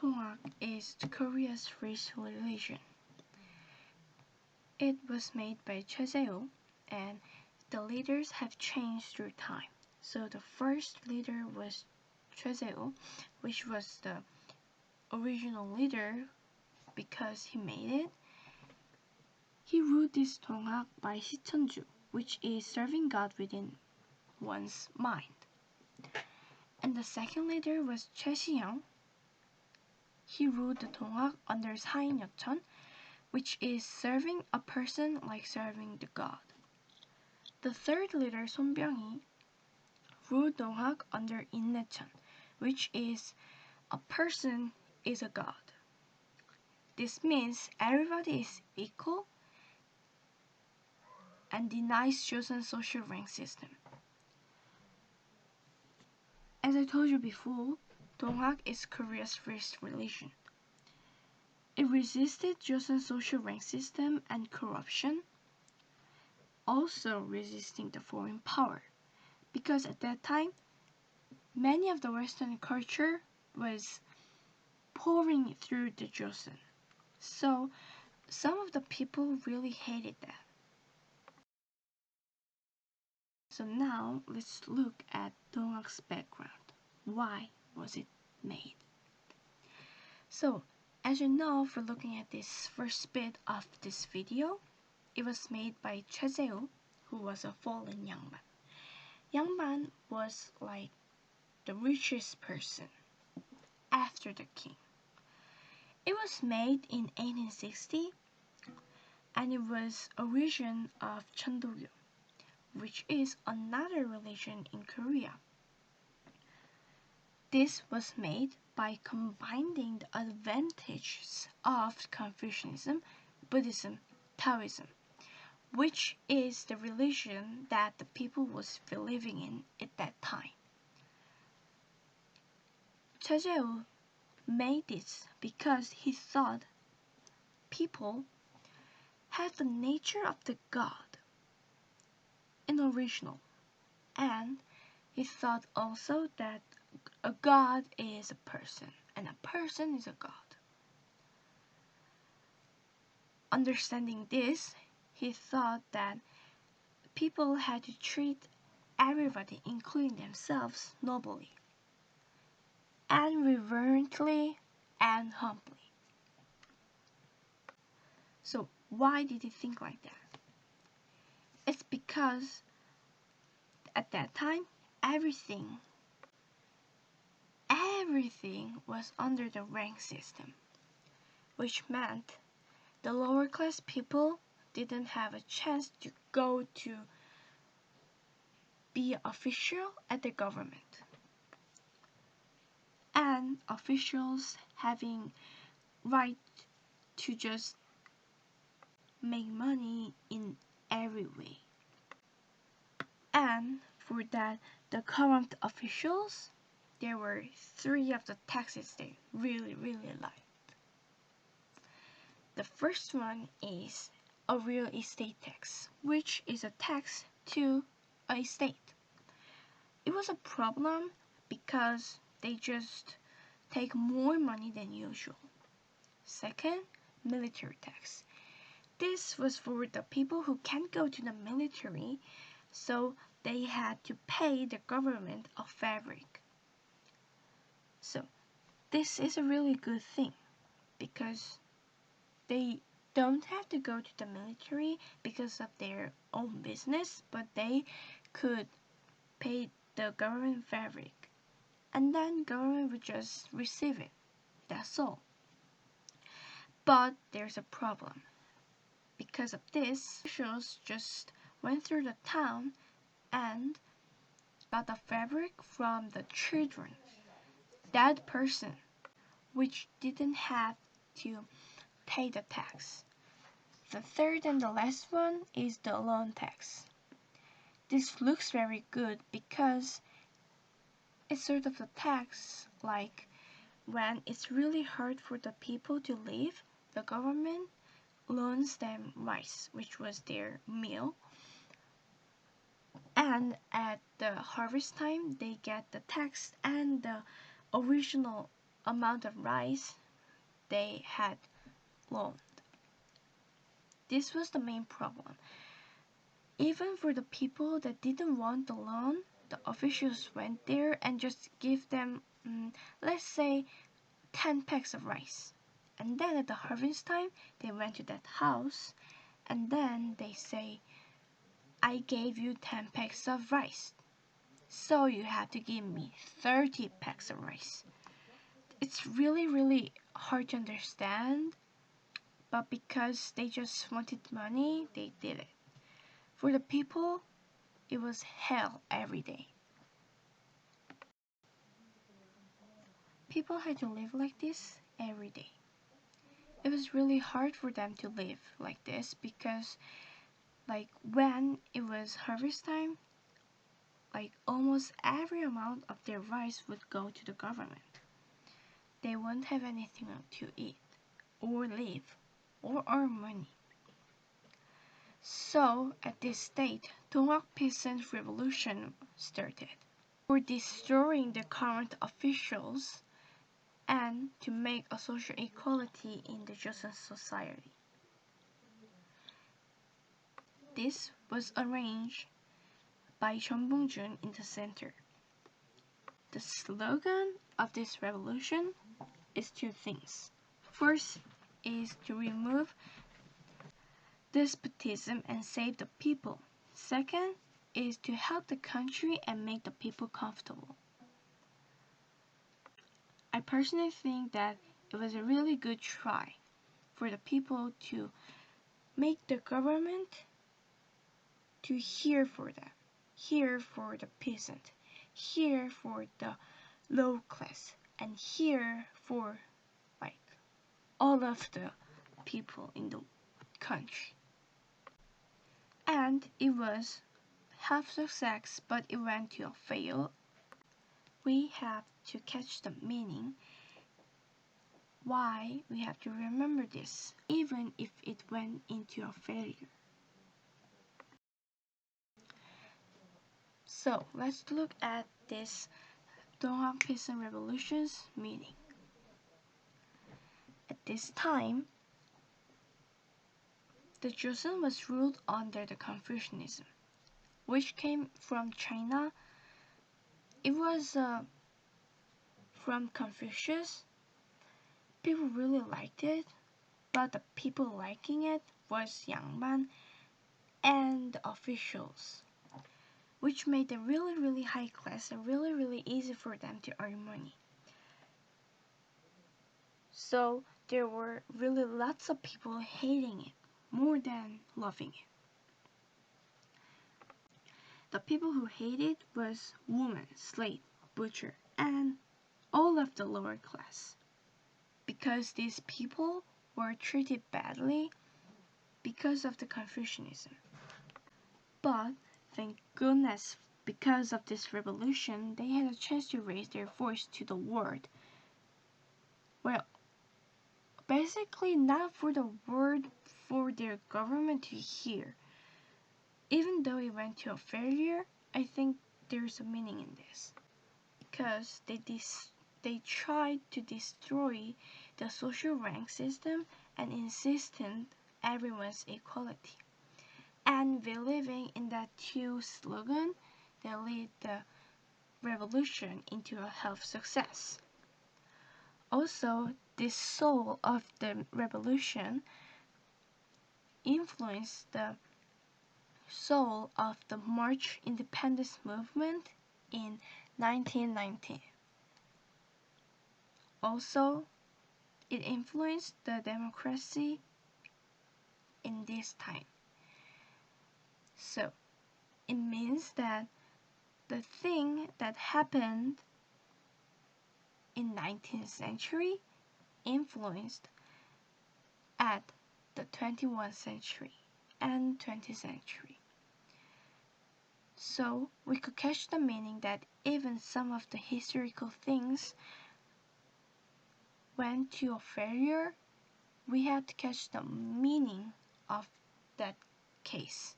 동학 is Korea's first religion. It was made by Choeseo, and the leaders have changed through time. So the first leader was Choeseo, which was the original leader because he made it. He ruled this 동학 by 시천주, which is serving God within one's mind. And the second leader was 최시영. He ruled the 동학 under 사인여천, which is serving a person like serving the god. The third leader, 손병희, ruled 동학 under 인내천, which is a person is a god. This means everybody is equal and denies Joseon social rank system. As I told you before, 동학 is Korea's first religion. It resisted Joseon social rank system and corruption, also resisting the foreign power, because at that time, many of the Western culture was pouring through the Joseon. So some of the people really hated that. So now let's look at 동학's background. Why was it made? So as you know, for looking at this first bit of this video, it was made by Choeseo, who was a fallen yangban. Yangban was like the richest person after the king. It was made in 1860, and it was a region of Cheondogu, which is another religion in Korea. This was made by combining the advantages of Confucianism, Buddhism, Taoism, which is the religion that the people was believing in at that time. Choeseo made this because he thought people had the nature of the god in original, and he thought also that a god is a person and a person is a god. Understanding this, he thought that people had to treat everybody, including themselves, nobly and reverently and humbly. So why did he think like that? It's because at that time, everything was under the rank system, which meant the lower class people didn't have a chance to go to be an official at the government. And officials having right to just make money in every way. And for that, the current officials, there were 3 of the taxes they really liked. The first one is a real estate tax, which is a tax to a estate. It was a problem because they just take more money than usual. Second, military tax. This was for the people who can't go to the military, so they had to pay the government a fabric. So this is a really good thing because they don't have to go to the military because of their own business, but they could pay the government fabric, and then government would just receive it. That's all. But there's a problem. Because of this, officials just went through the town and got the fabric from the children, that person, which didn't have to pay the tax. The third and the last one is the loan tax. This looks very good because it's sort of a tax like when it's really hard for the people to live, the government loans them rice, which was their meal, and at the harvest time they get the tax and the original amount of rice they had loaned. This was the main problem. Even for the people that didn't want the loan, the officials went there and just give them, let's say, 10 packs of rice. And then at the harvest time, they went to that house and then they say, I gave you 10 packs of rice, so you have to give me 30 packs of rice. It's really hard to understand, but because they just wanted money, they did it. For the people, it was hell every day. People had to live like this every day. It was really hard for them to live like this because when it was harvest time, almost every amount of their rice would go to the government. They won't have anything to eat or live or earn money. So at this state, 동학 Peasant Revolution started for destroying the current officials and to make a social equality in the Joseon society. This was arranged by Jeon Bong-jun in the center. The slogan of this revolution is two things. First is to remove despotism and save the people. Second is to help the country and make the people comfortable. I personally think that it was a really good try for the people to make the government to hear for them, hear for the peasant, hear for the low class, and hear for all of the people in the country. And it was half success, but it went to a fail. We have to catch the meaning why we have to remember this, even if it went into a failure. So let's look at this Donghak Peasant Revolution's meaning. At this time, the Joseon was ruled under the Confucianism, which came from China. It was from Confucius. People really liked it, but the people liking it was Yangman and the officials, which made them really high class and really easy for them to earn money. So there were really lots of people hating it more than loving it. The people who hated it was woman, slave, butcher, and all of the lower class, because these people were treated badly because of the Confucianism. But thank goodness, because of this revolution, they had a chance to raise their voice to the world. Well, basically not for the world, for their government to hear. Even though it went to a failure, I think there's a meaning in this, because they tried to destroy the social rank system and insisted everyone's equality. And believing in that two slogan, they led the revolution into a half success. Also, this soul of the revolution influenced the soul of the March independence movement in 1919. Also, it influenced the democracy in this time. So, it means that the thing that happened in 19th century influenced at the 21st century and 20th century. So we could catch the meaning that even some of the historical things went to a failure. We have to catch the meaning of that case.